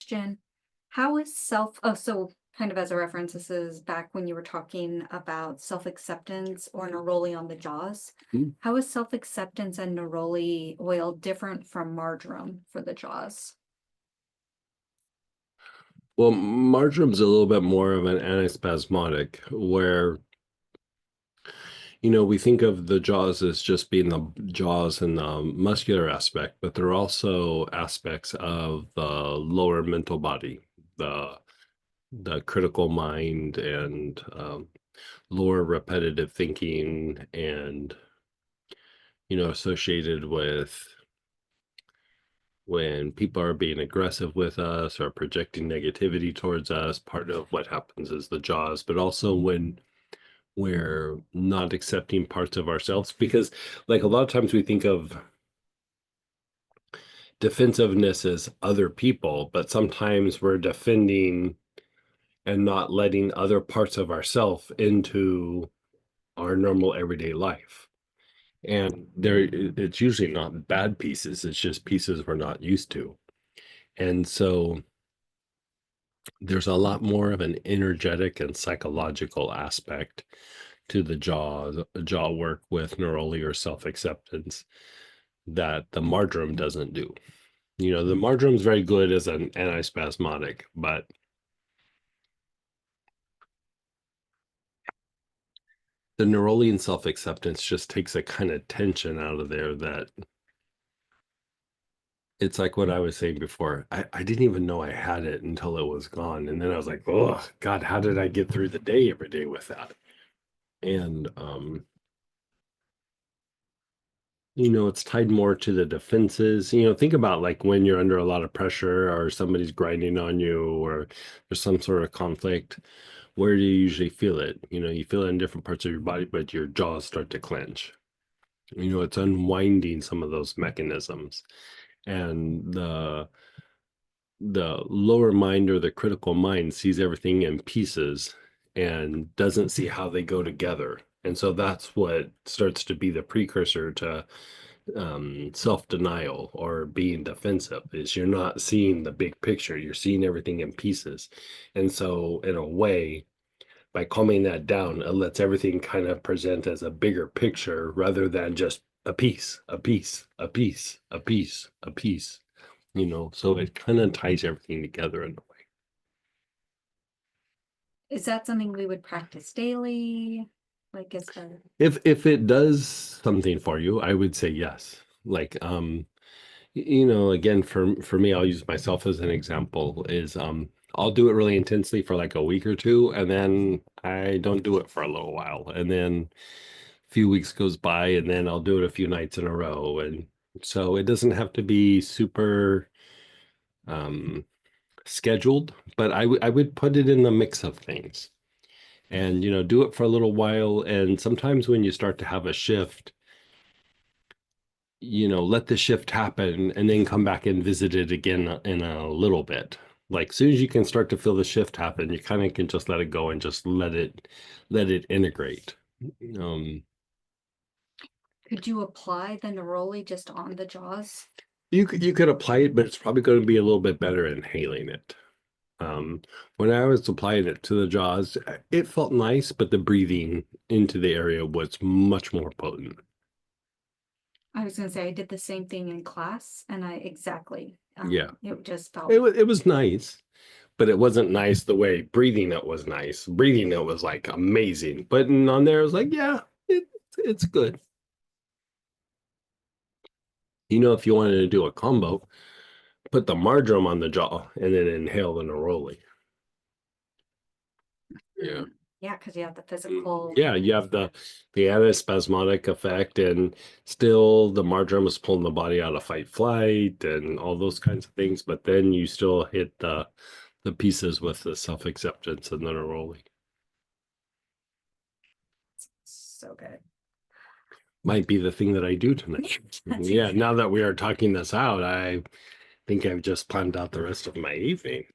question. How is so kind of as a reference, this is back when you were talking about self-acceptance or neroli on the jaws. Mm. How is self-acceptance and neroli oil different from marjoram for the jaws? Well, marjoram's a little bit more of an antispasmodic, where we think of the jaws as just being the jaws and the muscular aspect, but there are also aspects of the lower mental body, the the critical mind, and lower repetitive thinking, and associated with when people are being aggressive with us or projecting negativity towards us. Part of what happens is the jaws, but also when we're not accepting parts of ourselves, because like a lot of times we think of defensiveness as other people, but sometimes we're defending and not letting other parts of ourself into our normal everyday life. And it's usually not bad pieces, it's just pieces we're not used to. And so there's a lot more of an energetic and psychological aspect to the jaw work with neroli or self-acceptance that the marjoram doesn't do. The marjoram's very good as an antispasmodic, but the neroli and self-acceptance just takes a kind of tension out of there that it's like what I was saying before. I didn't even know I had it until it was gone. And then I was like, oh God, how did I get through the day every day with that? And it's tied more to the defenses. Think about like when you're under a lot of pressure or somebody's grinding on you or there's some sort of conflict. Where do you usually feel it? You feel it in different parts of your body, but your jaws start to clench. It's unwinding some of those mechanisms. And the lower mind or the critical mind sees everything in pieces and doesn't see how they go together. And so that's what starts to be the precursor to self-denial or being defensive, is you're not seeing the big picture, you're seeing everything in pieces. And so in a way, by calming that down, it lets everything kind of present as a bigger picture rather than just a piece, a piece, a piece, a piece, a piece. So it kind of ties everything together in a way. Is that something we would practice daily? Like, is there? If it does something for you, I would say yes. Like again, for me, I'll use myself as an example, is I'll do it really intensely for like a week or two, and then I don't do it for a little while, and then a few weeks goes by, and then I'll do it a few nights in a row. And so it doesn't have to be super um scheduled, but I would put it in the mix of things, and do it for a little while. And sometimes when you start to have a shift, let the shift happen and then come back and visit it again in a little bit. Like soon as you can start to feel the shift happen, you kind of can just let it go and just let it integrate. um Could you apply the neroli just on the jaws? you could apply it, but it's probably going to be a little bit better inhaling it. um when I was applying it to the jaws, it felt nice, but the breathing into the area was much more potent. I was gonna say I did the same thing in class, and I exactly Yeah, it just it felt. was it was nice, but it wasn't nice the way breathing it was nice. Breathing it was like amazing, but on there it was like, yeah, it's good. If you wanted to do a combo, put the marjoram on the jaw and then inhale the neroli. Yeah. Yeah, because you have the physical. Yeah, you have the antispasmodic effect, and still the marjoram is pulling the body out of fight flight and all those kinds of things, but then you still hit the pieces with the self-acceptance and the neroli. So good. Might be the thing that I do tonight. Yeah, now that we are talking this out, I think I've just planned out the rest of my evening.